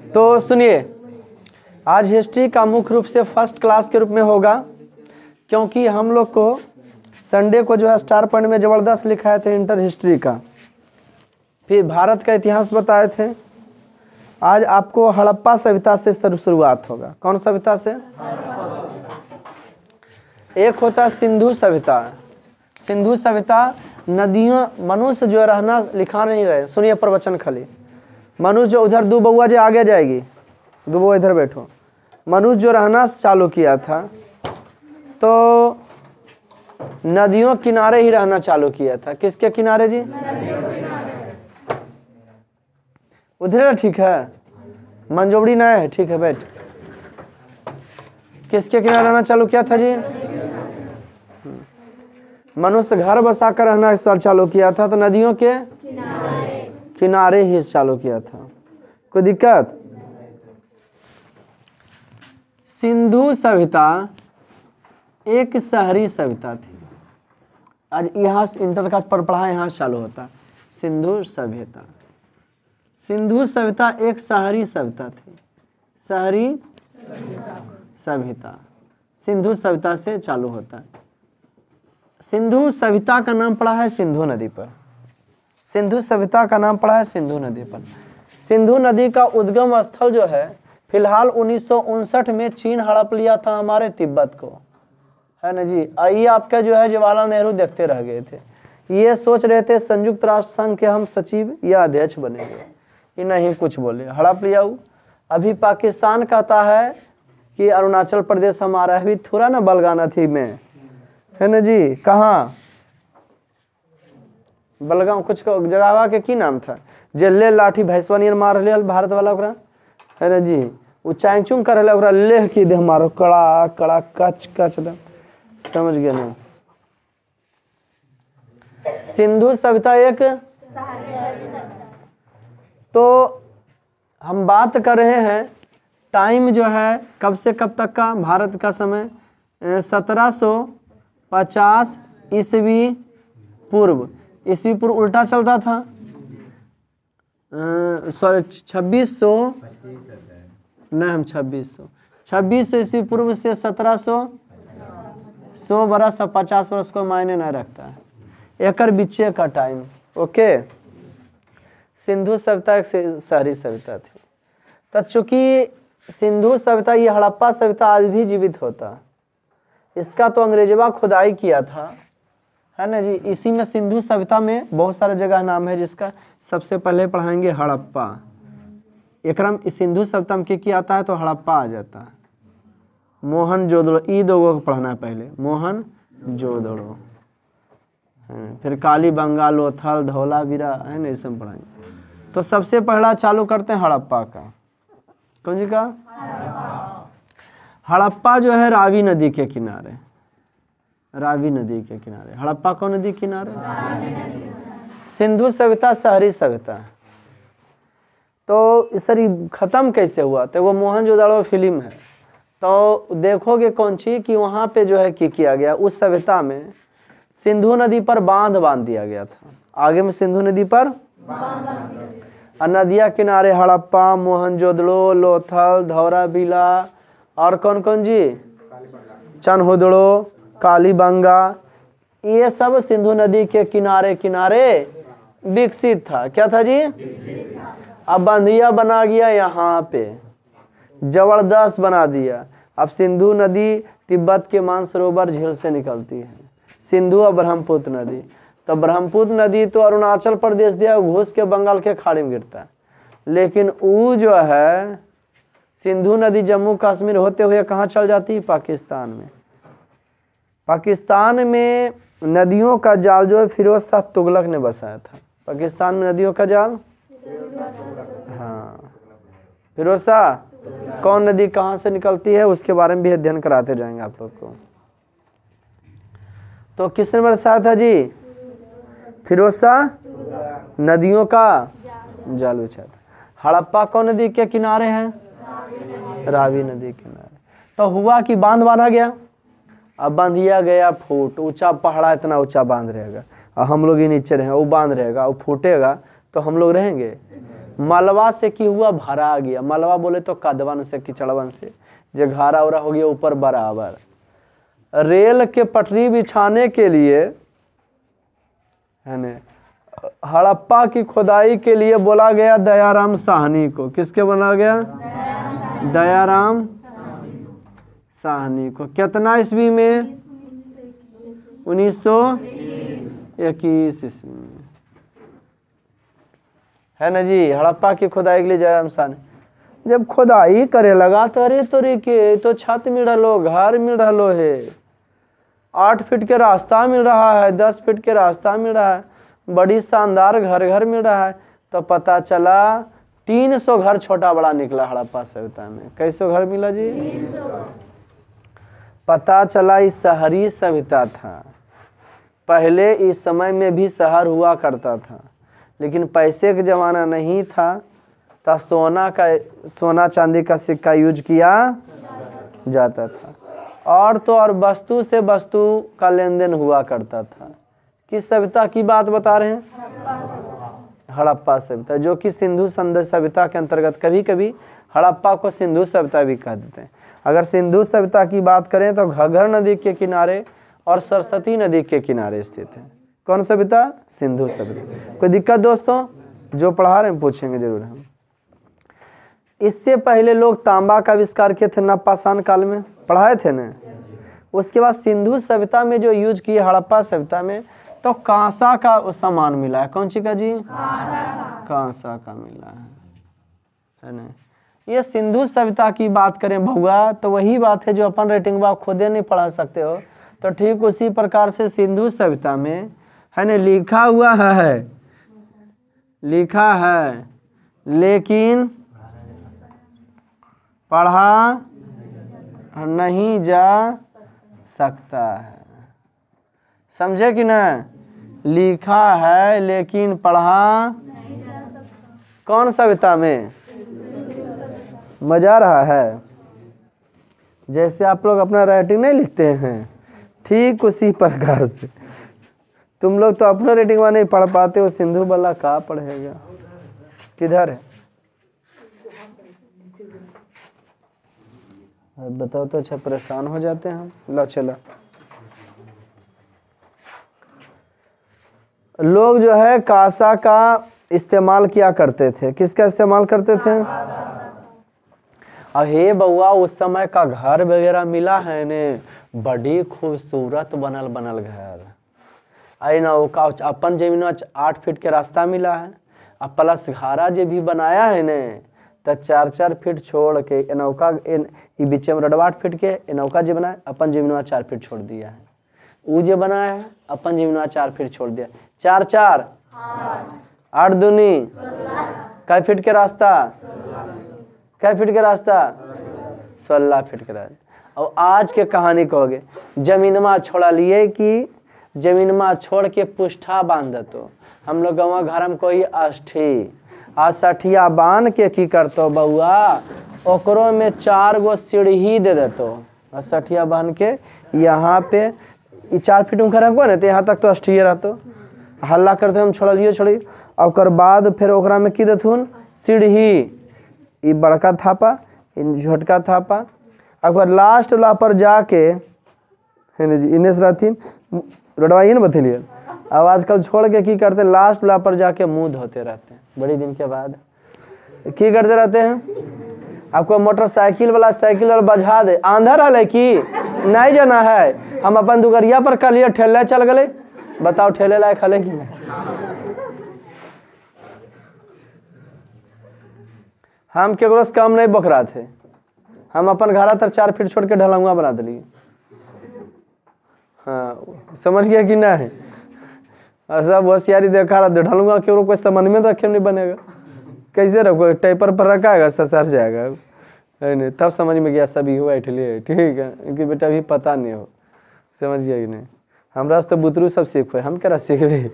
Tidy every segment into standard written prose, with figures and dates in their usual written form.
तो सुनिए, आज हिस्ट्री का मुख्य रूप से फर्स्ट क्लास के रूप में होगा, क्योंकि हम लोग को संडे को जो है स्टार पॉइंट में ज़बरदस्त लिखाए थे इंटर हिस्ट्री का, फिर भारत का इतिहास बताए थे। आज आपको हड़प्पा सभ्यता से शुरुआत होगा। कौन सभ्यता से? एक होता है सिंधु सभ्यता। सिंधु सभ्यता नदियों, मनुष्य जो रहना लिखा नहीं रहे, सुनिए प्रवचन खाली। मनुष्य जो उधर दो बउआ जो आगे जाएगी, दो बउआ इधर बैठो। मनुष्य जो रहना चालू किया था तो नदियों किनारे ही रहना चालू किया था। किसके किनारे जी? उधर ठीक है, मंजोबड़ी ना है, ठीक है बैठ। किसके किनारे रहना चालू किया था जी? मनुष्य घर बसाकर रहना चालू किया था तो नदियों के किनारे ही चालू किया था। कोई दिक्कत? सिंधु सभ्यता एक शहरी सभ्यता थी। आज यहाँ इंटर का पढ़ा यहाँ चालू होता। सिंधु सभ्यता, सिंधु सभ्यता एक शहरी सभ्यता थी। शहरी सभ्यता सिंधु सभ्यता से चालू होता है। सिंधु सभ्यता का नाम पड़ा है सिंधु नदी पर। सिंधु सभ्यता का नाम पड़ा है सिंधु नदी पर। सिंधु नदी का उद्गम स्थल जो है फिलहाल 1959 में चीन हड़प लिया था हमारे तिब्बत को, है ना जी। आइए आपका जो है जवाहरलाल नेहरू देखते रह गए थे। ये सोच रहे थे संयुक्त राष्ट्र संघ के हम सचिव या अध्यक्ष बनेंगे, ये नहीं कुछ बोले, हड़प लिया। अभी पाकिस्तान कहता है कि अरुणाचल प्रदेश हमारा है, अभी थोड़ा ना बलगाना थी में, है ना जी। कहाँ बलगाम कुछ जगह के की नाम था, जेले लाठी भैंसवानियन मार लिया भारत वाला ओकरा, है ना जी। वो चांचुंग कर रहा ओकरा लेह की दे मारो कड़ा कड़ा कच कच दे, समझ गया नहीं। सिंधु सभ्यता एक, तो हम बात कर रहे हैं टाइम जो है कब से कब तक का, भारत का समय 1750 ईस्वी पूर्व। ईस्वी पूर्व उल्टा चलता था, सॉरी 2600 नहीं, हम 2600 ईस्वी पूर्व से 1700, 100 बरस 50 वर्ष को मायने नहीं रखता है, एकर बीचे का टाइम। ओके, सिंधु सभ्यता एक शहरी सभ्यता थी। तो चूंकि सिंधु सभ्यता, ये हड़प्पा सभ्यता आज भी जीवित होता, इसका तो अंग्रेजवा खुदाई किया था, है ना जी। इसी में सिंधु सभ्यता में बहुत सारे जगह नाम है, जिसका सबसे पहले पढ़ाएंगे हड़प्पा। एकरम सिंधु सभ्यता में क्या आता है तो हड़प्पा आ जाता है। मोहनजोदड़ो, ई दो को पढ़ना है पहले, मोहनजोदड़ो, फिर काली बंगा, लोथल, धौलावीरा, है ना, ये सब पढ़ाएंगे। तो सबसे पहला चालू करते हैं हड़प्पा का। कौन जी का? हड़प्पा जो है रावी नदी के किनारे, रावी नदी के किनारे। हड़प्पा कौन नदी के किनारे? सिंधु सभ्यता शहरी सभ्यता। तो इस खत्म कैसे हुआ? तो वो मोहनजोदड़ो फिल्म है, तो देखोगे कौन सी कि वहाँ पे जो है कि किया गया, उस सभ्यता में सिंधु नदी पर बांध दिया गया था। आगे में सिंधु नदी पर और नदिया किनारे हड़प्पा, मोहनजोदड़ो, लोथल, धौलावीरा और कौन कौन जी, चनहुदड़ो, कालीबंगा, ये सब सिंधु नदी के किनारे किनारे विकसित था। क्या था जी? अब बंधिया बना गया यहाँ पे, जबरदस्त बना दिया। अब सिंधु नदी तिब्बत के मानसरोवर झील से निकलती है, सिंधु और ब्रह्मपुत्र नदी। तो ब्रह्मपुत्र नदी तो अरुणाचल प्रदेश दिया घुस के बंगाल के खाड़ी में गिरता है, लेकिन वो जो है सिंधु नदी जम्मू कश्मीर होते हुए कहाँ चल जाती है? पाकिस्तान में। पाकिस्तान में नदियों का जाल जो है फिरोज शाह तुगलक ने बसाया था। पाकिस्तान में नदियों का जाल, हाँ, फिरोज शाह। कौन नदी कहाँ से निकलती है उसके बारे में भी अध्ययन कराते जाएंगे आप लोग को। तो किसने बसाया था जी? फिरोज शाह नदियों का जाल बिछाया था। हड़प्पा कौन नदी के किनारे है? रावी नदी के किनारे। तो हुआ कि बांध बांधा गया, अब बांधिया गया फूट, ऊंचा पहाड़ा इतना ऊंचा बांध रहेगा और हम लोग ही नीचे रहेंगे, वो बांध रहेगा, वो फूटेगा तो हम लोग रहेंगे, मलबा से की हुआ भरा गया। मलबा बोले तो कदवन से, कीचड़वन से, जो घारा उरा हो गया ऊपर बराबर। रेल के पटरी बिछाने के लिए है न, हड़प्पा की खुदाई के लिए बोला गया दयाराम साहनी को। किसके बोला गया? दयाराम साहनी को। कितना ईस्वी में? 1921 ईस्वी में, है ना जी। हड़प्पा की खुदाई के लिए दयाराम साहनी जब खुदाई करे लगा तो अरे तोरे के तो छत मिल रहा, घर मिल रहा है, 8 फीट के रास्ता मिल रहा है, 10 फीट के रास्ता मिल रहा है, बड़ी शानदार घर घर मिल रहा है। तो पता चला 300 घर छोटा बड़ा निकला हड़प्पा सभ्यता में। कैसो घर मिला जी? 300। पता चला इस शहरी सभ्यता था। पहले इस समय में भी शहर हुआ करता था, लेकिन पैसे का जमाना नहीं था, तो सोना चांदी का सिक्का यूज किया जाता था। और तो और वस्तु से वस्तु का लेन देन हुआ करता था। किस सभ्यता की बात बता रहे हैं? हड़प्पा सभ्यता, जो कि सिंधु सभ्यता के अंतर्गत, कभी कभी हड़प्पा को सिंधु सभ्यता भी कह देते हैं। अगर सिंधु सभ्यता की बात करें तो घग्गर नदी के किनारे और सरस्वती नदी के किनारे स्थित है। कौन सभ्यता? सिंधु सभ्यता। कोई दिक्कत दोस्तों? जो पढ़ा रहे हैं पूछेंगे जरूर हम। इससे पहले लोग तांबा का आविष्कार किए थे नवपाषाण काल में, पढ़ाए थे ना। उसके बाद सिंधु सभ्यता में जो यूज किए हड़प्पा सभ्यता में, तो कांसा का सामान मिला है। कौन सी का जी? कांसा का मिला है ना। ये सिंधु सभ्यता की बात करें भौआ, तो वही बात है जो अपन रेटिंग आप खुदे नहीं पढ़ा सकते हो। तो ठीक उसी प्रकार से सिंधु सभ्यता में है ना लिखा हुआ है, लिखा है, लेकिन पढ़ा नहीं जा सकता है। समझे कि ना? लिखा है लेकिन पढ़ा कौन सभ्यता में? मजा आ रहा है? जैसे आप लोग अपना राइटिंग नहीं लिखते हैं, ठीक उसी प्रकार से तुम लोग तो अपना रेटिंग नहीं पढ़ पाते हो, सिंधु वाला कहाँ पढ़ेगा? किधर है बताओ तो। अच्छा परेशान हो जाते हैं हम। लो चलो, लोग जो है कांसा का इस्तेमाल किया करते थे। किसका इस्तेमाल करते थे? अहे बउआ, उस समय का घर वगैरह मिला है ने, बड़ी खूबसूरत बनल घर। आई ना का अपन जमीन 8 फीट के रास्ता मिला है, अब प्लस घारा जो भी बनाया है ने, तो 4-4 फीट छोड़ के नौका बीच में रडवा 8 फीट के नौका जो बनाया, अपन जमीन 4 फीट छोड़ दिया है। वो जो बनाया है अपन जमीन 4 फीट छोड़ दिया। 4-4 8 दूनी कै फीट के रास्ता? कै फीट के रास्ता? 16 फीट के रास्ता। और आज के कहानी कहोगे जमीनमा छोड़ा लिए कि जमीनमा छोड़ के पुष्ठा बांध दो। हम लोग गाँव घर में कोई अष्ठी आ सठिया बांध के की करतो बउआ, ओकरो में 4 गो सीढ़ी दे देतो। सठिया बांध के यहाँ पे 4 फीट में रखबो ना, तो यहाँ तक तो अष्टिये रहतो। हल्ला करते हम छोड़ी और बाद फिर ओकरा में की देथुन सीढ़ी, ई बड़का थापा, छोटका थापा। अगर लास्ट ला पर जाके है ना जी, इन्हें से रहथिन रोडवाइए ना बतेलिए। अब आजकल छोड़ के की करते, लास्ट ला पर जाके मुंह धोते रहते हैं। बड़ी दिन के बाद की करते रहते हैं। आपको मोटरसाइकिल वाला बजा दे, आंधर है कि नहीं जाना है, हम अपन दुगरिया पर कल ठेले चल गए। बताओ ठेले लायक हले कि नहीं? हम केकरो से कम नहीं बकरा थे, हम अपन घरा तर 4 फीट छोड़ के ढलंगा बना दिली। हाँ समझ गया कि नहीं? सब होशियारी देखा रहा, ढलूंगा केवरो कोई समझ में रखे नहीं बनेगा। कैसे रखो? टेपर पर रखाएगा, ससर जाएगा है नहीं, तब समझ में गया सभी हुआ इसलिए ठीक है कि बेटा अभी पता नहीं हो। समझ गया कि नहीं? हमरा से तो बुतरू सब सीखे, हम क्या सीखे?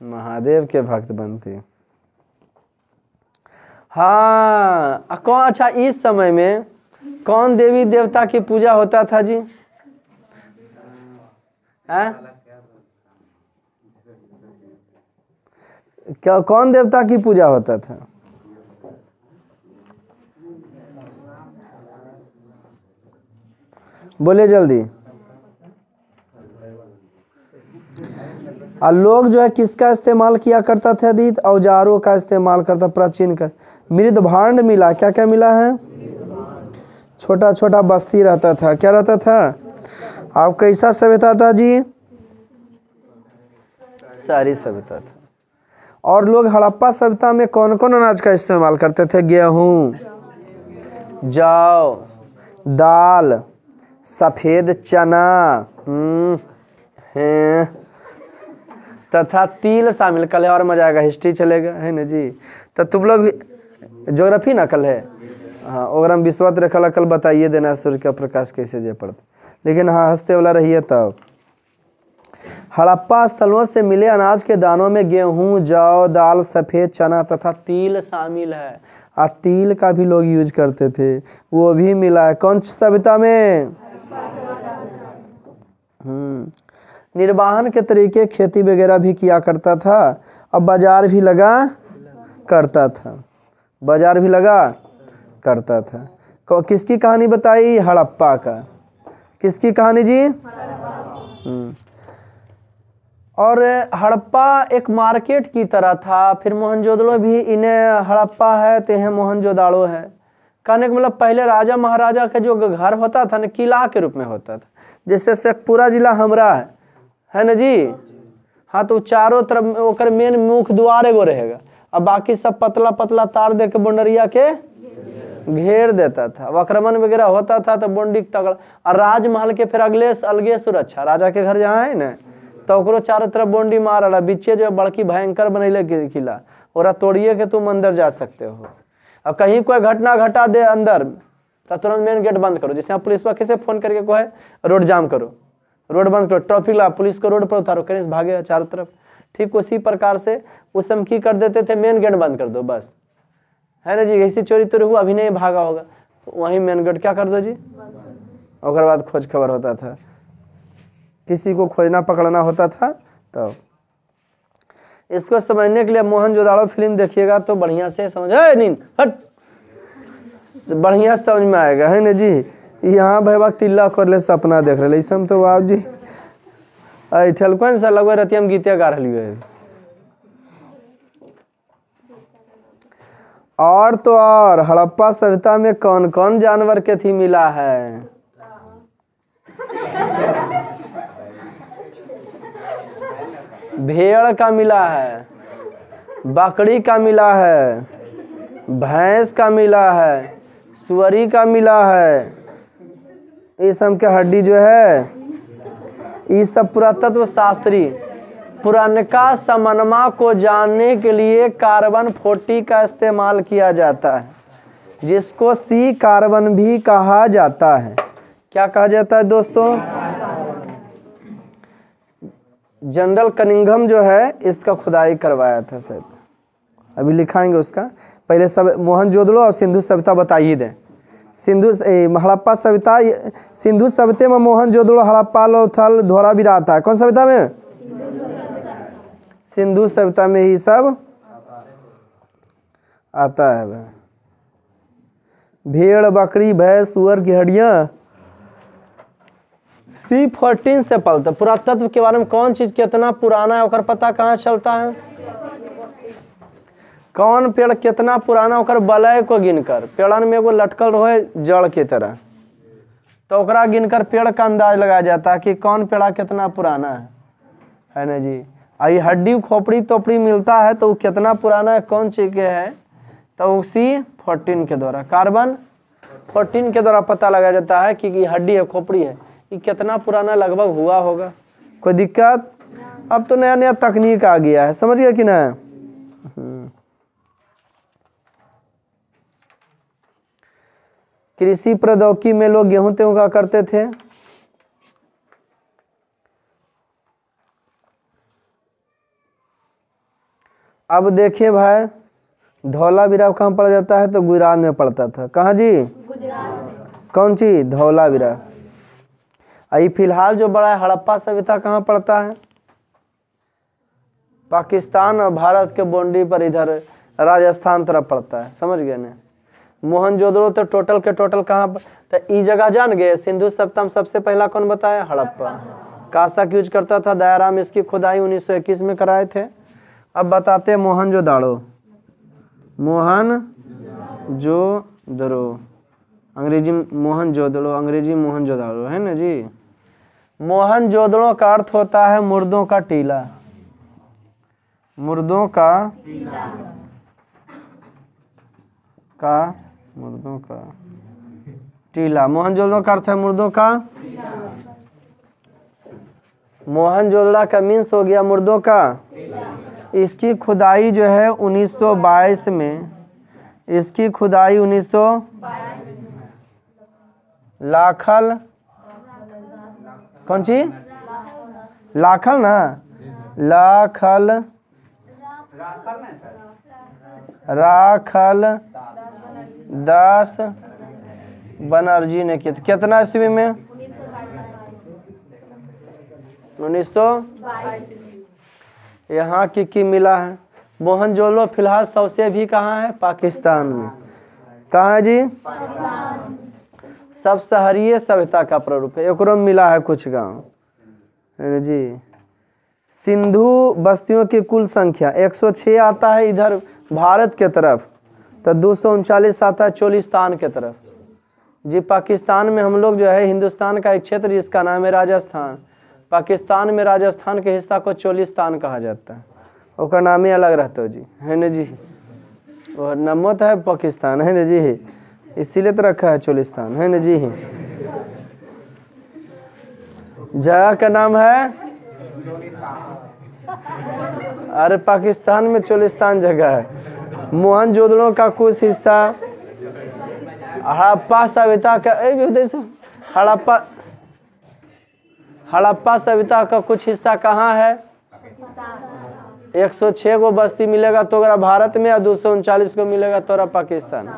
महादेव के भक्त बनते। हाँ कौन? अच्छा इस समय में कौन देवी देवता की पूजा होता था जी? क्या कौन देवता की पूजा होता था? बोले जल्दी। और लोग जो है किसका इस्तेमाल किया करता था दीद? औजारों का इस्तेमाल करता, प्राचीन का। मृद भांड मिला, क्या क्या मिला है? छोटा छोटा बस्ती रहता था, क्या रहता था? आप कैसा सभ्यता था जी? सारी सभ्यता था। और लोग हड़प्पा सभ्यता में कौन कौन अनाज का इस्तेमाल करते थे? गेहूं, जौ, दाल, सफेद चना तथा तिल शामिल। कल है और मजा आएगा, हिस्ट्री चलेगा, है ना जी? तो तुम लोग ज्योग्राफी ना कल है? हाँ, अगर हम विश्वत रखल कल बताइए देना सूर्य का प्रकाश कैसे जे पड़ता। लेकिन हाँ, हंसते वाला रहिए तब। हड़प्पा स्थलों से मिले अनाज के दानों में गेहूं, जौ, दाल, सफेद चना तथा तिल शामिल है। और तिल का भी लोग यूज करते थे, वो भी मिला है। कौन सी सभ्यता में? निर्वाहन के तरीके खेती वगैरह भी किया करता था। अब बाजार भी लगा करता था, बाजार भी लगा करता था। किसकी कहानी बताई? हड़प्पा का। किसकी कहानी जी? और हड़प्पा एक मार्केट की तरह था। फिर मोहनजोदड़ो भी इन्हें हड़प्पा है तो यह मोहनजोदाड़ो है। कहने का मतलब पहले राजा महाराजा का जो घर होता था ना, किला के रूप में होता था। जैसे शेखपुरा जिला हमरा है ना जी? हाँ, तो चारों तरफ ओकर मेन मुख द्वार एगो रहेगा, अब बाकी सब पतला पतला तार दे के बोंडरिया के घेर देता था। आक्रमण वगैरह होता था तो बोंडी तगड़। और राजमहल के फिर अलगे सुरक्षा, राजा के घर जहाँ है ना, तो ओकरो चारों तरफ बोंडी मार रहा। बीचे जो बड़की भयंकर बनैले किला, ओरा तोड़िए के तुम अंदर जा सकते हो। अब कहीं कोई घटना घटा दे अंदर तो तुरंत मेन गेट बंद करो। जैसे आप पुलिस वाले कैसे फोन करके कहे रोड जाम करो, रोड बंद करो, ट्रैफिक ला, पुलिस को रोड पर उतारो, कहीं से भागे चारों तरफ। ठीक उसी प्रकार से उस समय की कर देते थे, मेन गेट बंद कर दो बस, है ना जी? ऐसी चोरी तोरी हुआ, अभी नहीं भागा होगा, वहीं मेन गेट क्या कर दो जी। और बाद खोज खबर होता था, किसी को खोजना पकड़ना होता था। तो इसको समझने के लिए मोहनजोदाड़ो फिल्म देखिएगा तो बढ़िया से समझ, नींद हट, बढ़िया समझ में आएगा, है ना जी? यहाँ भाई तिल्ला कर ले सपना देख रहे सब तो बाप जी ऐठल कौन सा लगवा रहती, हम गीते गा रही है। और तो और हड़प्पा सभ्यता में कौन कौन जानवर के थी मिला है? भेड़ का मिला है, बकरी का मिला है, भैंस का मिला है, सुअरी का मिला है। इस सब के हड्डी जो है, इस सब पुरातत्व शास्त्री पुरानका समनमा को जानने के लिए कार्बन 40 का इस्तेमाल किया जाता है, जिसको सी कार्बन भी कहा जाता है। क्या कहा जाता है दोस्तों? जनरल कनिंघम जो है इसका खुदाई करवाया था शायद, अभी लिखाएंगे उसका। पहले सब मोहनजोदड़ो और सिंधु सभ्यता बताइए दें। सिंधु हड़प्पा सभ्यता, सिंधु सभ्यता में मोहनजोदड़ो, हड़प्पा, लोथल, धोलावीरा आता है। कौन सभ्यता में? सिंधु सभ्यता में ही सब आता है। भेड़, बकरी, भैंस, सुअर की हड्डियां C14 से पलता। पुरातत्व के बारे में कौन चीज कितना पुराना है और पता कहाँ चलता है? कौन पेड़ कितना पुराना होकर बलय को गिनकर, पेड़न में एगो लटकल रहे जड़ की तरह, तो ओकरा गिनकर पेड़ का अंदाज लगाया जाता है कि कौन पेड़ा कितना पुराना है ना जी? आई हड्डी खोपड़ी तोपड़ी मिलता है तो वो कितना पुराना है, कौन चीज के है, तो C14 के द्वारा, कार्बन 14 के द्वारा पता लगाया जाता है कि हड्डी है, खोपड़ी है, ये कितना पुराना लगभग हुआ होगा। कोई दिक्कत? अब तो नया नया तकनीक आ गया है, समझ गया कि ना? कृषि प्रौद्योगिकी में लोग गेहूं तेहूं का करते थे। अब देखिए भाई, धौलावीरा कहाँ पड़ जाता है? तो गुजरात में पड़ता था। कहाँ जी? गुजरात में। कौन सी? धौलावीरा। अभी फिलहाल जो बड़ा है हड़प्पा सभ्यता कहाँ पड़ता है? पाकिस्तान और भारत के बाउंड्री पर इधर राजस्थान तरफ पड़ता है, समझ गए ना। मोहनजोदड़ो तो टोटल के टोटल कहाँ पर, तो ई जगह जान गए। सिंधु सभ्यता में सबसे पहला कौन बताया? हड़प्पा। कांसा यूज करता था दयाराम, इसकी खुदाई 1921 में कराए थे। अब बताते हैं मोहनजोदाड़ो। मोहनजोदड़ो अंग्रेजी मोहनजोदड़ो, अंग्रेजी मोहनजोदाड़ो है ना जी। मोहनजोदड़ो का अर्थ होता है मुर्दों का टीला, मुर्दों का मुर्दों का टीला। मोहनजोदड़ो का अर्थ है मुर्दों का। मोहनजोदड़ो का मीन्स हो गया मुर्दों का। इसकी खुदाई जो है 1922 में, इसकी खुदाई 1900 लाखल, कौन सी लाखल ना, लाखल राखल दास बनर्जी ने किया। कितना ईस्वी में? 1922। यहाँ की मिला है। मोहनजोदड़ो फिलहाल सबसे भी कहाँ है? पाकिस्तान में। कहाँ है जी? सब शहरीय सभ्यता का प्रारूप है। एक मिला है कुछ गांव है जी। सिंधु बस्तियों की कुल संख्या 106 आता है इधर भारत के तरफ, तो 239 आता है चोलिस्तान के तरफ जी। पाकिस्तान में हम लोग जो है हिंदुस्तान का एक क्षेत्र जिसका नाम है राजस्थान, पाकिस्तान में राजस्थान के हिस्सा को चोलिस्तान कहा जाता है, उसका नाम ही अलग रहता है जी, है ना जी। और नमो तो है पाकिस्तान, है ना जी, इसीलिए तो रखा है चोलिस्तान, है ना जी। जगह का नाम है, अरे पाकिस्तान में चोलिस्तान जगह है। मोहनजोदड़ो का कुछ हिस्सा हड़प्पा सभ्यता का, हड़प्पा सभ्यता का कुछ हिस्सा कहाँ है? 106 को बस्ती मिलेगा तो अगर भारत में, या 239 को मिलेगा तो पाकिस्तान।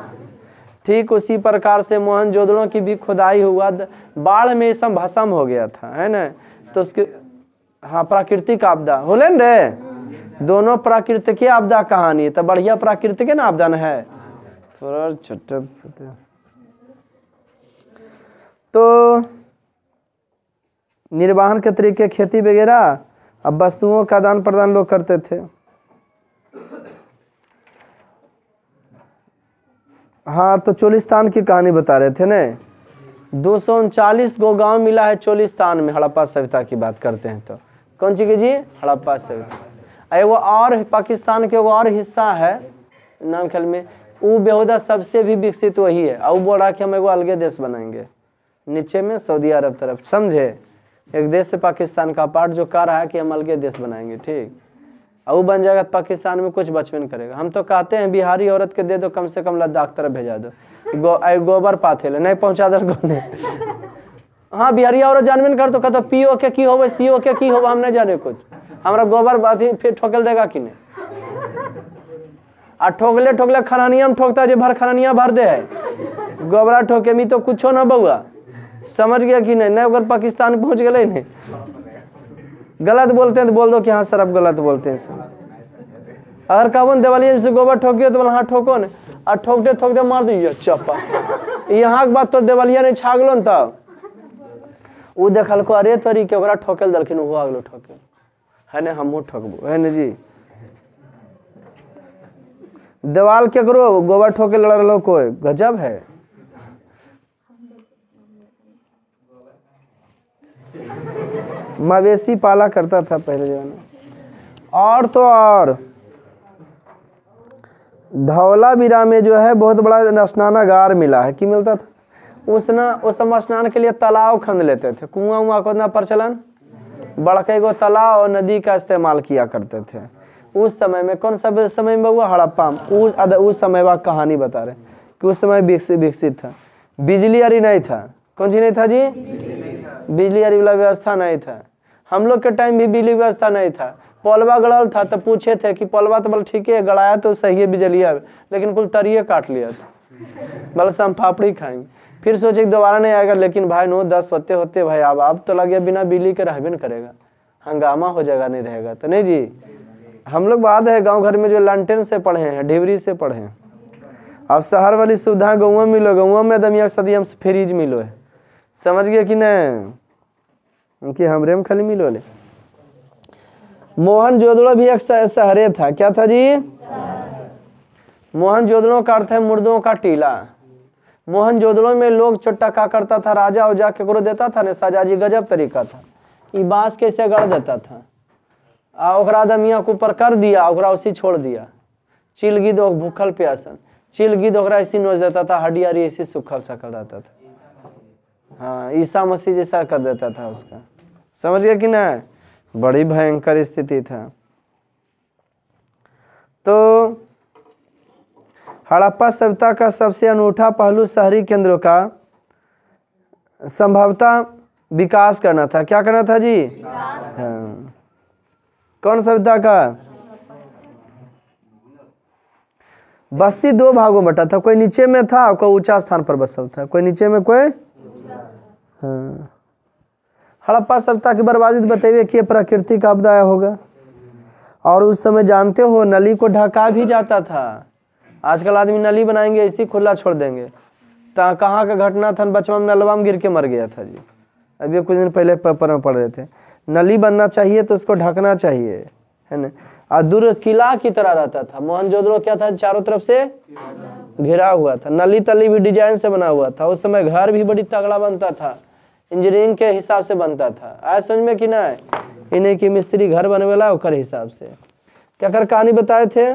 ठीक उसी प्रकार से मोहनजोदड़ो की भी खुदाई हुआ, बाढ़ में सब भस्म हो गया था, है ना। तो उसके हाँ प्राकृतिक आपदा होले रे, दोनों प्राकृतिक आपदा कहानी, तो बढ़िया प्राकृतिक ना आपदा न है। थोड़ा छोटा तो निर्वाहन के तरीके खेती वगैरह, अब वस्तुओं का आदान प्रदान लोग करते थे। हाँ तो चोलिस्तान की कहानी बता रहे थे ने। 239 गो गांव मिला है चोलिस्तान में। हड़प्पा सभ्यता की बात करते हैं तो कौन सी की जी? हड़प्पा सभ्यता। वो और पाकिस्तान के वो और हिस्सा है नाम ख्याल में, वो बेहुदा सबसे भी विकसित वही है। और बोल रहा कि हम एगो अलगे देश बनाएंगे नीचे में सऊदी अरब तरफ, समझे। एक देश से पाकिस्तान का पार्ट जो कह रहा है कि हम अलगे देश बनाएंगे, ठीक। और वो बन जाएगा तो पाकिस्तान में कुछ बचपे नहीं करेगा। हम तो कहते हैं बिहारी औरत के दे दो, कम से कम लद्दाख तरफ भेजा दो, गोबर पाथे ले नहीं पहुंचा दल को। हाँ बिहारी औरत जानबे नहीं कर तो कहते पीओ के की होवे, सीओ के की होवे, हम नहीं जाने कुछ। हमारा गोबर बाती फिर ठोकल देगा कि नहीं। आ ठोकले ठोकले खरानिया में ठोकता है, भर खरानिया भर दे है, गोबरा ठोके मी तो कुछ ना बउआ, समझ गया कि नहीं। अगर पाकिस्तान पहुंच गए नहीं, गलत बोलते हैं तो बोल दो कि हाँ सर आप गलत बोलते हैं सर। अगर कबन देवाली से गोबर ठोकियो तो बोला हाँ ठोको न, और ठोकते मार दिए चप्पा। यहाँ के बात तो देवलिया नहीं छागलो न, तब वो देखल को अरे तोरी के ओकरा ठोकल दलखिन, वो अगलो ठोके है ना, हमहू ठोकबो, है ना जी। देवाल केकरो गोबर ठोके लड़ लो कोई, गजब है। मवेशी पाला करता था पहले जमाने। और तो और धौलावीरा में जो है बहुत बड़ा स्नानागार मिला है। कि मिलता था उस समय स्नान के लिए तालाब खंद लेते थे, कुआं उआं को ना प्रचलन, बड़के गो तालाब और नदी का इस्तेमाल किया करते थे उस समय में। कौन सा समय में हुआ? हड़प्पा। उस समय वह कहानी बता रहे कि उस समय विकसित था। बिजली अरी नहीं था। कौन सी नहीं था जी? बिजली अरी वाला व्यवस्था नहीं था। हम लोग के टाइम भी बिजली व्यवस्था नहीं था। पलवा गड़ल था तो पूछे थे कि पलवा तो बोल ठीक है गड़ाया तो सही है बिजलिया, लेकिन कुल तरिए काट लिया था, बोले हम पापड़ी खाएंगे। फिर सोचे दोबारा नहीं आएगा, लेकिन भाई 9-10 होते होते भाई अब तो लगे बिना बिजली के रहबे न करेगा, हंगामा हो जाएगा नहीं रहेगा तो नहीं जी। हम लोग बात है गांव घर में जो लालटेन से पढ़े हैं, ढिबरी से पढ़े हैं। अब शहर वाली सुविधा गाँव में मिलो, गाँव में दमिया सदियम से फ्रिज मिलो है, समझ गए कि नहीं, उनकी हमरे में खाली मिलो ले। मोहनजोदड़ो भी एक शहरे था, क्या था जी? मोहनजोदड़ो का अर्थ है मुर्दों का टीला। मोहनजोदड़ो में लोग चोट्टा का करता था, राजा उजा केकरो देता था ने सजा जी, गजब तरीका था। ई बांस कैसे गढ़ देता था, ओकरा दमिया के ऊपर कर दिया, ओकरा उसी छोड़ दिया। चिल गिद्ध भूखल प्यासन, चिल गिद्ध ओकरा ऐसी नोच देता था, हड्डियारी ऐसी सुखल सकल रहता था। हाँ, ईसा मसीह जैसा कर देता था उसका, समझ गया कि ना? बड़ी भयंकर स्थिति था। तो हड़प्पा सभ्यता का सबसे अनूठा पहलू शहरी केंद्रों का संभवतः विकास करना था। क्या करना था जी? हाँ। कौन सभ्यता का? बस्ती दो भागों में बटा था, कोई नीचे में था, कोई ऊंचा स्थान पर बसा था, कोई नीचे में, कोई हाँ। हड़प्पा सभ्यता की बर्बादी बताइए कि प्राकृतिक आपदा होगा। और उस समय जानते हो नली को ढका भी जाता था। आजकल आदमी नली बनाएंगे ऐसी खुला छोड़ देंगे। कहाँ का घटना था, बचपन में नलवा में गिर के मर गया था जी, अभी कुछ दिन पहले पेपर में पढ़ रहे थे। नली बनना चाहिए तो उसको ढकना चाहिए, है ना। और दूर किला की तरह रहता था। मोहनजोदड़ो क्या था, चारों तरफ से घिरा हुआ था, नली तली भी डिजाइन से बना हुआ था। उस समय घर भी बड़ी तगड़ा बनता था, इंजीनियरिंग के हिसाब से बनता था। आज समझ में कि ना, इन्हें की मिस्त्री घर बनवेला ओकर हिसाब से। क्या कर कहानी बताए थे?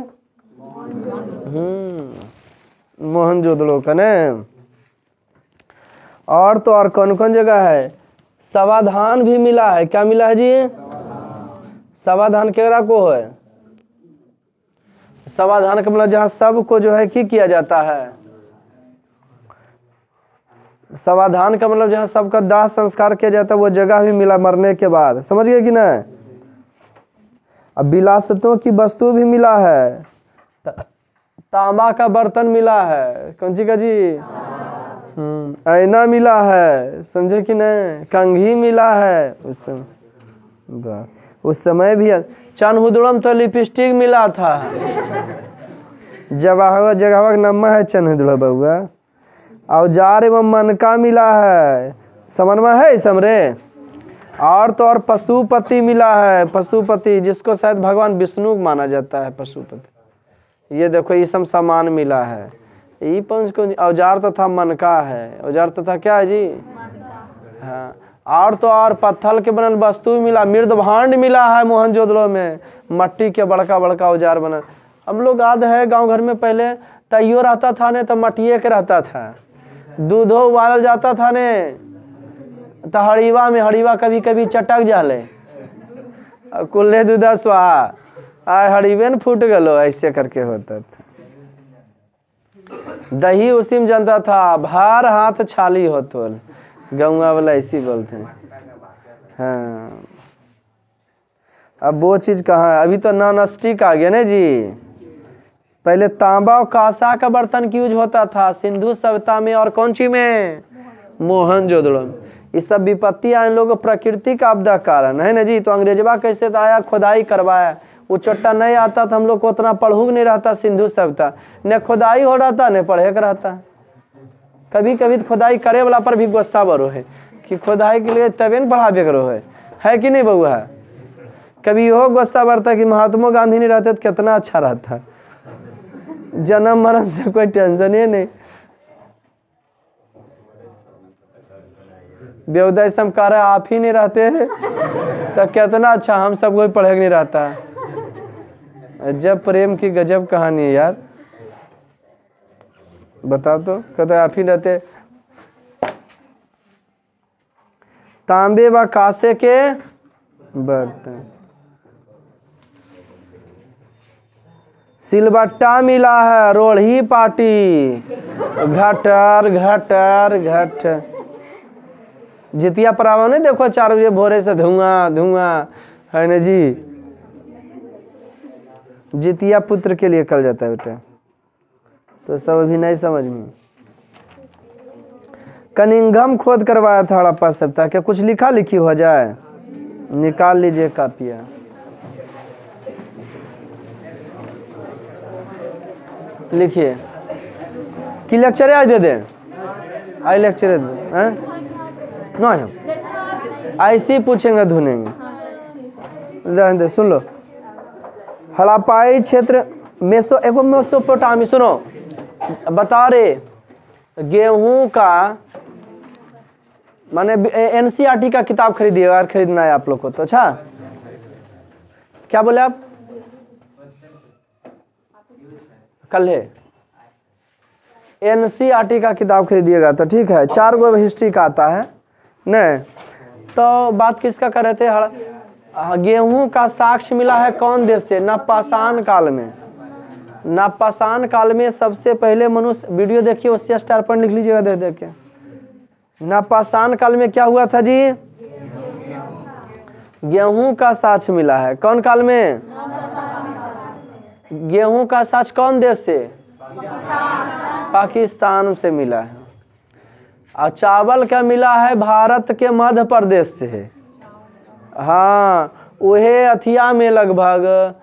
मोहनजोदड़ो का न। और तो और कौन कौन जगह है? समाधान भी मिला है। क्या मिला है जी? समाधान केकरा को है? समाधान का मतलब जहाँ सबको जो है किया जाता है। समाधान का मतलब जहाँ सबका दाह संस्कार किया जाता है, वो जगह भी मिला मरने के बाद, समझ गए कि ना। अब विलासितों की वस्तु भी मिला है, तांबा का बर्तन मिला है, कौन सी का जी? आईना मिला है, समझे कि नहीं, कंघी मिला है। उस समय भी चनहुदड़म तो लिपस्टिक मिला था। जगह जगह नम्मा है चनहुदड़ बउआ। औजार एवं मनका मिला है, समनमा है समरे। और तो और पशुपति मिला है, पशुपति जिसको शायद भगवान विष्णु माना जाता है, पशुपति। ये देखो ये सब सामान मिला है। ये पंच को औजार तथा मनका है, औजार तथा क्या है जी? हाँ। और तो और पत्थर के बनल वस्तु मिला, मृद भांड मिला है मोहनजोदड़ो में, मट्टी के बड़का बड़का औजार बनल। हम लोग याद है गांव घर में पहले तैयो रहता था ने, तो मटिए के रहता था। दूधो उबालल जाता था ने, तो हड़ीवा में, हड़ीवा कभी कभी चटक जाले, कुल्ले दूधा स्वाहा, आय हड़ीवे न फूट गलो, ऐसे करके होता था। दही उसी में जनता था, भार हाथ छाली होतो, गौवा वाला ऐसी बोलते हैं। हाँ, अब वो चीज कहाँ है? अभी तो नॉन स्टिक आ गया ना जी। पहले तांबा और कांसा का बर्तन की यूज होता था सिंधु सभ्यता में, और कौन सी में? मोहनजोदड़ो में। ये सब विपत्ति आए लोग प्राकृतिक आपदा कारण है ना जी। तो अंग्रेजवा कैसे तो आया, खुदाई करवाया, वो चोट्टा नहीं आता था, हम लोग को उतना पढ़ूक नहीं रहता सिंधु सभ्यता, न खुदाई हो रहा था न पढ़े का रहता। कभी कभी तो खुदाई करे वाला पर भी गुस्सा बरो है कि खुदाई के लिए तबे न पढ़ावे करो है कि नहीं बउआ? कभी हो गुस्सा बढ़ता कि महात्मा गांधी नहीं रहते तो कितना अच्छा रहता, जन्म मरण से कोई टेंशन ही नहीं। बेवदाई सम कह रहे आप ही नहीं रहते हैं तो कितना अच्छा, हम सब कोई पढ़े नहीं रहता। जब प्रेम की गजब कहानी है यार, बताओ तो, कहते आप ही रहते। तांबे व कांसे के बर्तन, सिलबट्टा मिला है, रोढ़ी पाटी, घटर घटर घटर। जितिया परावा नहीं देखो 4 बजे भोरे से धुआं धुआं है ना जी। जितिया पुत्र के लिए कल जाता है बेटा, तो सब अभी नहीं समझ में। कनिंघम खोद करवाया था हड़प्पा सभ्यता, क्या कुछ लिखा लिखी हो जाए? निकाल लीजिए कापिया। लिखिए कि लेक्चर आज दे दें, आई लेक्चर दे नहीं, हम ऐसे ही पूछेंगे धुनेंगे। सुन लो, हड़प्पाई क्षेत्र मेसोपोटामी, सुनो बता रहे गेहूं का माने एनसीईआरटी का किताब खरीदिएगा अगर खरीदना है आप लोग को तो। अच्छा क्या बोले आप? कल है एनसीईआरटी का किताब खरीदिएगा तो ठीक है। 4 गो हिस्ट्री का आता है नहीं। तो बात किसका कर रहे थे? गेहूं का साक्ष्य मिला है कौन देश से? नवपाषाण काल में। नवपाषाण काल में सबसे पहले मनुष्य, वीडियो देखिए उससे स्टार पर लिख लीजिएगा देख देख के। नवपाषाण काल में क्या हुआ था जी? गेहूं का साक्ष्य मिला है कौन काल में? गेहूं का साक्ष्य कौन देश से? पाकिस्तान से मिला है। और चावल का मिला है भारत के मध्य प्रदेश से। हाँ वहे अथिया में लगभग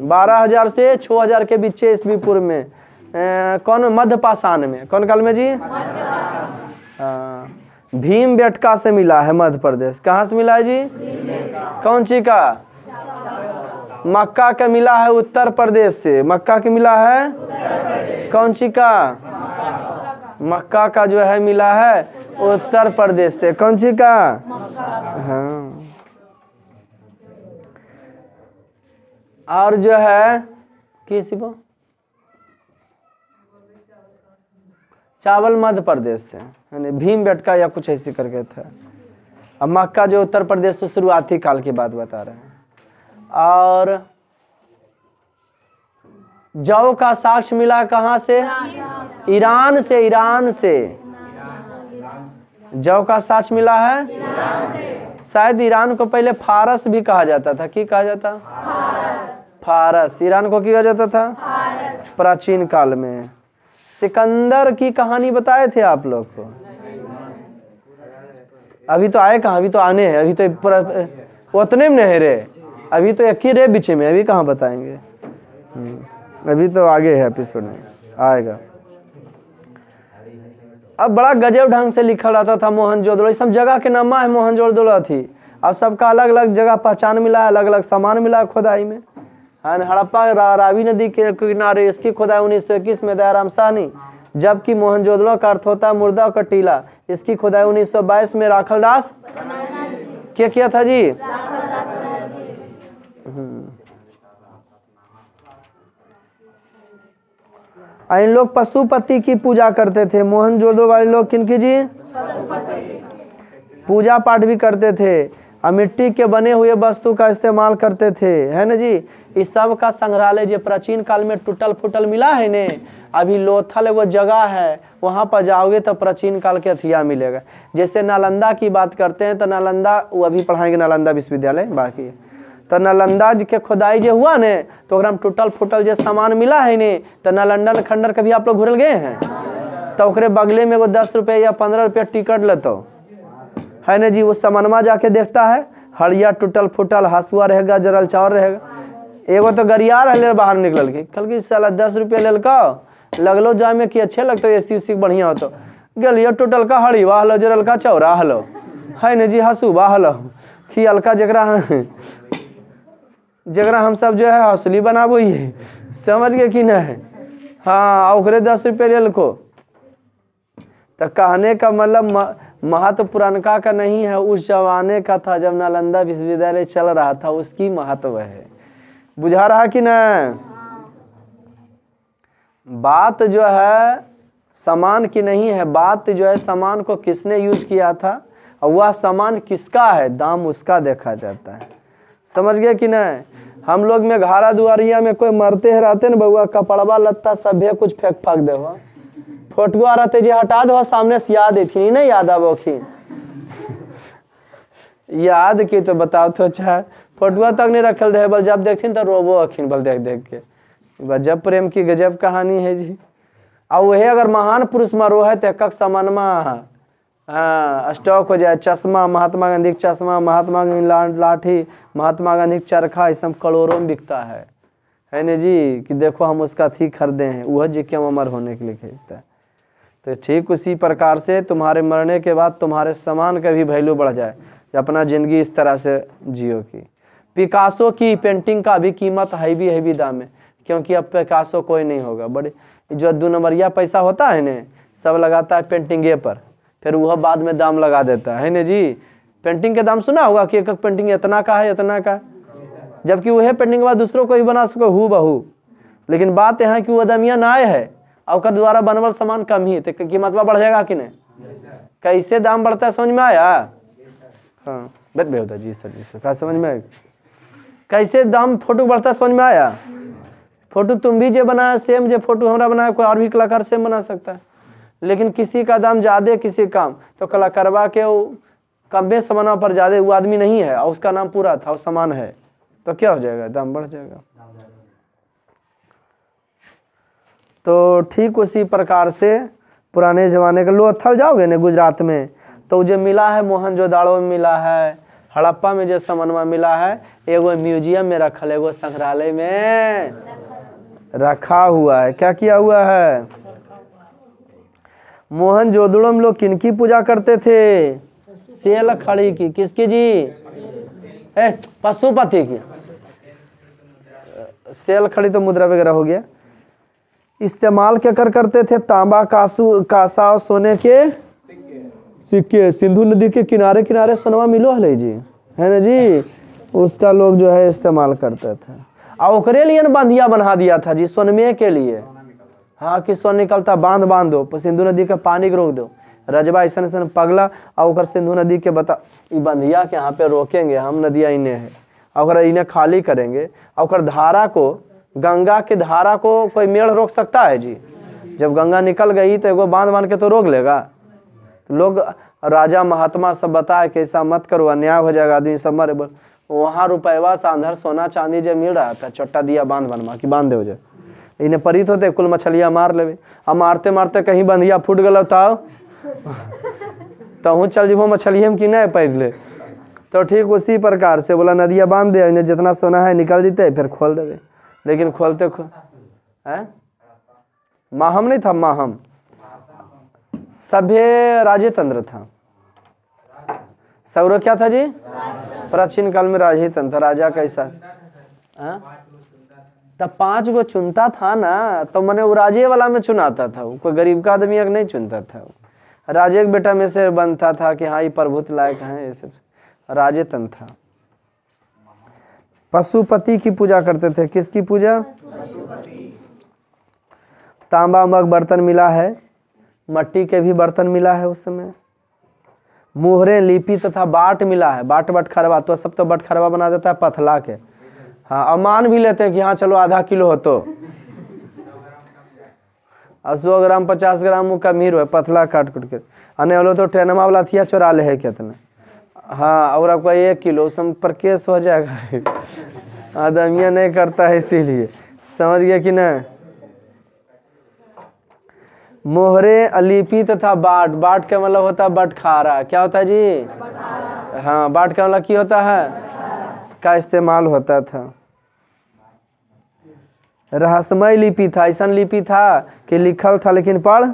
12,000 से 6,000 के बीच ईस्वी पूर्व में। कौन? मध्य पाषाण में। कौन काल में जी? हाँ भीम बेटका से मिला है मध्य प्रदेश। कहाँ से मिला है जी? कौन सी का? मक्का का मिला है उत्तर प्रदेश से। मक्का की मिला है कौन सी का? मक्का का जो है मिला है उत्तर प्रदेश से। कौन सी का? हाँ। और जो है किसी को चावल मध्य प्रदेश से, यानी भीम बेटका या कुछ ऐसी करके था। अब मक्का जो उत्तर प्रदेश से शुरुआती काल की बात बता रहे हैं। और जौ का साक्ष्य मिला कहाँ से? ईरान से। ईरान से जौ का साक्ष्य मिला है। शायद ईरान को पहले फारस भी कहा जाता था। की कहा जाता? फारस। ईरान को क्या जाता था? प्राचीन काल में। सिकंदर की कहानी बताए थे आप लोग को। अभी तो आए कहाँ? अभी तो आने हैं। अभी तो उतने में नहीं रहे। अभी तो एक ही रे बीच में। अभी कहाँ बताएंगे? अभी तो आगे है एपिसोड में आएगा। अब बड़ा गजब ढंग से लिखा रहता था मोहनजोदड़ो। सब जगह के नामा है मोहनजोदड़ो थी। अब सबका अलग अलग जगह पहचान मिला है, अलग अलग सामान मिला है खुदाई में। हड़प्पा रावी नदी के किनारे इसकी खुदाई 1921 में दयाराम साहनी, जबकि मोहनजोदड़ो का अर्थ होता है मुर्दा का टीला। इसकी खुदाई 1922 में राखलदास क्या किया था जी? इन लोग पशुपति की पूजा करते थे। मोहनजोदड़ो वाले लोग किनकी जी? पूजा पाठ भी करते थे और मिट्टी के बने हुए वस्तु का इस्तेमाल करते थे, है ना जी। इस सब का संग्रहालय जो प्राचीन काल में टूटल फूटल मिला है ने, अभी लोथल वो जगह है, वहाँ पर जाओगे तो प्राचीन काल के हथियार मिलेगा। जैसे नालंदा की बात करते हैं तो नालंदा, वो अभी पढ़ाएंगे नालंदा विश्वविद्यालय बाकी। तो नालंदा के खुदाई जो हुआ ने तो ओकरा में टूटल फूटल जो सामान मिला है ने, तो नालंदा खंडर कभी आप लोग घुरल गए हैं? तो ओकरे बगले में वो 10 रुपये या 15 रुपये टिकट लेते है ना जी। वो सामानमा जाके देखता है, हड़िया टूटल फूटल, हसुआ रहेगा, जरल चावल रहेगा। एगो तो गरियार है बाहर निकल के, कल की साला 10 रुपये ले लगलो जाए में कि अच्छे लगते एसी उसी बढ़िया हो। तो गलिया टूटल का हड़ी वाह लो, जरल का चौरा हलो, है न जी। हंसू वाह लो खियल का जगरा हम सब जो है हौसली बनाबो ये, समझ गए कि नहीं? हाँ ओकरे 10 रुपये ले लको। तो कहने का मतलब महत्व पुरानका का नहीं है, उस जमाने का था जब नालंदा विश्वविद्यालय चल रहा था, उसकी महत्व है। बुझा रहा कि नहीं? बात जो है सामान की नहीं है, बात जो है सामान को किसने यूज किया था और वह सामान किसका है, दाम उसका देखा जाता है। समझ गए कि नहीं? हम लोग में घारा दुआरिया में कोई मरते है रहते न बउआ, कपड़वा लत्ता सभे कुछ फेंक फाक दे फोटो आ रहते जी हटा दो सामने से याद थी नहीं याद आवखिन याद की तो बताओ तो अच्छा फोटुआ तक नहीं रखल रहे, बल जब देखथिन तो रोबो अखिन बल देख देख के। गजब प्रेम की गजब कहानी है जी। और वही अगर महान पुरुष मरो है तो एक समानमा स्टॉक हो जाए। चश्मा, महात्मा गांधी चश्मा, महात्मा गांधी लाठी, महात्मा गांधी चरखा, ये सब करोड़ों में बिकता है है ना जी, कि देखो हम उसका थी खरीदे हैं, वह जी के हम अमर होने के लिए खरीदता है। तो ठीक उसी प्रकार से तुम्हारे मरने के बाद तुम्हारे सामान का भी वैल्यू बढ़ जाए, अपना ज़िंदगी इस तरह से जियो की। पिकासो की पेंटिंग का भी कीमत हैवी दाम है, क्योंकि अब पिकासो कोई नहीं होगा। बड़े जो 2 नंबरिया पैसा होता है ना, सब लगाता है पेंटिंगे पर, फिर वह बाद में दाम लगा देता है ना जी। पेंटिंग के दाम सुना होगा कि एक पेंटिंग इतना का है, इतना का, जबकि वह पेंटिंग के बाद दूसरों को भी बना सको हु बहू। लेकिन बात यहाँ कि वह दमिया ना है और द्वारा बनवल सामान कम ही, तो कीमत बढ़ जाएगा कि नहीं? कैसे दाम बढ़ता है समझ में आया? हाँ बैठ होता जी सर, जी सर, क्या समझ में आएगा कैसे दाम फोटो बढ़ता है? समझ में आया? फोटो तुम भी जो बनाया सेम जो फोटो हमारा बनाया, कोई और भी कलाकार सेम बना सकता है, लेकिन किसी का दाम ज़्यादा किसी कम, तो कलाकारवा के कम सामान पर ज़्यादा वो आदमी नहीं है और उसका नाम पूरा था, वो सामान है, तो क्या हो जाएगा? दाम बढ़ जाएगा। तो ठीक उसी प्रकार से पुराने ज़माने के लोथल जाओगे ना गुजरात में, तो जो मिला है मोहनजोदाड़ो में मिला है, हड़प्पा में जो सामानवा मिला है, एगो म्यूजियम में रखल, एगो संग्रहालय में रखा हुआ है। क्या किया हुआ है? मोहनजोदड़ो में लोग किनकी पूजा करते थे? सेल खड़ी की। किसकी जी? पशुपति की। सेल खड़ी तो मुद्रा वगैरह हो गया। इस्तेमाल क्या करते थे? तांबा, कासा और सोने के सिक्के। सिंधु नदी के किनारे किनारे सोनवा मिलो है जी, है ना जी, उसका लोग जो है इस्तेमाल करते थे। और ओकरे लिए बांधिया बना दिया था जी, सोनमे के लिए। हाँ कि सोन निकलता बांध दो, सिंधु नदी के पानी के रोक दो। रजबा ऐसा पगला और सिंधु नदी के बता बंधिया के यहाँ पे रोकेंगे हम, नदिया इन्हें है और इन्हें खाली करेंगे और धारा को, गंगा के धारा को कोई मेढ़ रोक सकता है जी? जब गंगा निकल गई तो एगो बांध के तो रोक लेगा। तो लोग राजा महात्मा सब बताए कि ऐसा मत करो, अन्याय हो जाएगा, आदमी सब मरे। वहाँ रुपया सांधर सोना चांदी जब मिल रहा था, छोटा दिया बनवा कि बांध दे हो जाए। इन्हें परित होते कुल मछलियाँ मार ले, अब मारते मारते कहीं बंधिया फूट गल तहूँ चल जीवो मछलिए में कि नहीं पैर ले। तो ठीक उसी प्रकार से बोला नदिया बांध दे, इन्हें जितना सोना है निकल जीते, फिर खोल देवे। लेकिन खोलते माहम नहीं था, माहम सभ्य राजे तंत्र था। सौर क्या था जी? प्राचीन काल में राजे तंत्र, राजा कैसा तब 5 गो चुनता था ना, तो मैंने वो राजे वाला में चुनाता था, कोई गरीब का आदमी नहीं चुनता था। राजे के बेटा में से बनता था कि हाँ ये प्रभुत्व लायक है, ये सब राजे तंत्र था। पशुपति की पूजा करते थे। किसकी पूजा? तांबा मग बर्तन मिला है, मट्टी के भी बर्तन मिला है उस समय। मुहरे, लिपि तथा बाट मिला है। बाट खरवा, तो सब तो बट खरवा बना देता है पथला के। हाँ, और मान भी लेते हैं कि हाँ चलो आधा किलो हो तो 100 ग्राम 50 ग्राम कम ही रहे, पतला काट के। अने बोलो तो ट्रेनमा वाला थिया चोरा ले है कितने। हाँ, और आपका 1 किलो सम पर केस हो जाएगा। आदमिया नहीं करता है, इसीलिए। समझ गया कि नहीं? मोहरे, अलिपि तथा बाट। बाट का मतलब होता है बटखारा। क्या होता है जी? हाँ, बाट का मतलब क्या होता है? का इस्तेमाल होता था। रहस्यमय लिपि था, ऐसा लिपि था कि लिखल था लेकिन पढ़।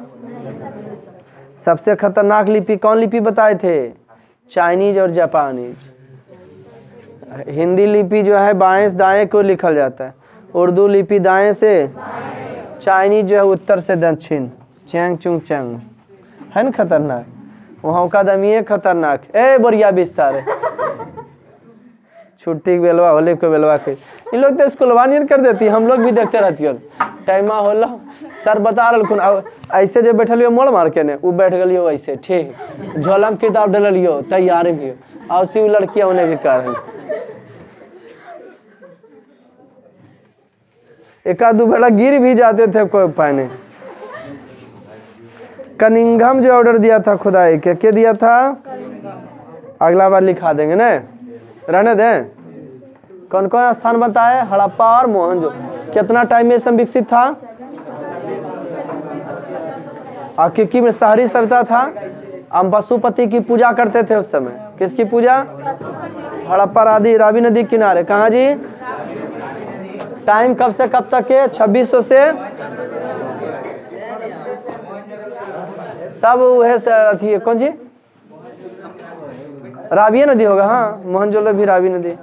सबसे खतरनाक लिपि कौन लिपि बताए थे? चाइनीज और जापानीज। हिंदी लिपि जो है बाएं से दाएं को लिखल जाता है, उर्दू लिपि दाएं से, चाइनीज जो है उत्तर से दक्षिण, चैंग चुंग चैंग, है ना खतरनाक। वहाँ का दमिए खतरनाक। ए बोरिया बिस्तार छुट्टी के बेलवा होले को बेलवा के इन लोग तो स्कूलवा नहीं कर देती, हम लोग भी देखते रहती। टाइमा होला सर बता रहा ऐसे जो बैठल हो मोड़ मार के ने वो बैठ गलियो ऐसे ठीक, झोला में किताब डलियो तैयार भी और सी लड़कियां उन्हें भी कर एक आध बेला गिर भी जाते थे कोई पाने। कनिंघम जो ऑर्डर दिया था खुदाई के दिया था? अगला बार लिखा देंगे ना, रहने दें। कौन कौन स्थान बनता है? हड़प्पा और मोहनजो। कितना टाइम में सब विकसित था? और किसकी में शहरी सभ्यता था। हम पशुपति की पूजा करते थे उस समय। किसकी पूजा? हड़प्पा, रावी नदी किनारे। कहाँ जी? टाइम कब से कब तक है? 2600 से सब वह अथी है, कौन सी रावी नदी होगा। हाँ, मोहनजोदड़ो भी रावी नदी।